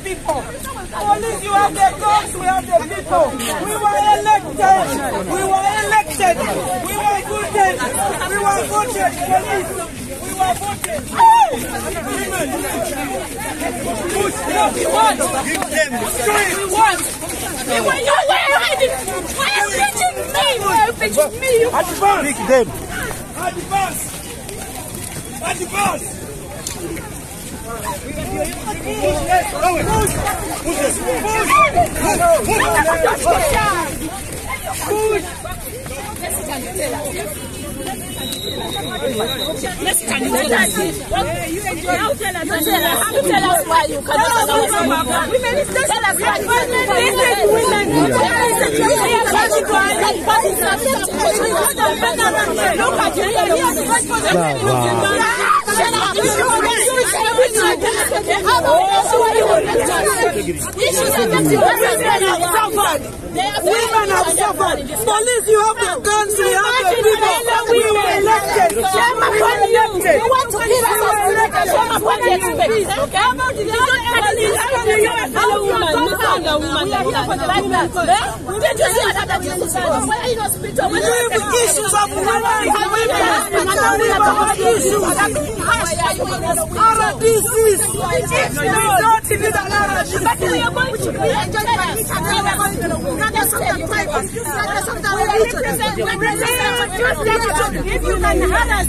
people. Police, you have the guns, we have the people. We were elected. We were elected. We were voted. We were voted. Police, we were voted. What you want? Give them. We want. Why are you pitching me? Why are you pitching me? Advance. Pick them. Advance. Advance. Tell us why you cannot Women have suffered. Police, you have the guns, we have the people. We were elected. We want to give us issues of women. If you can harass,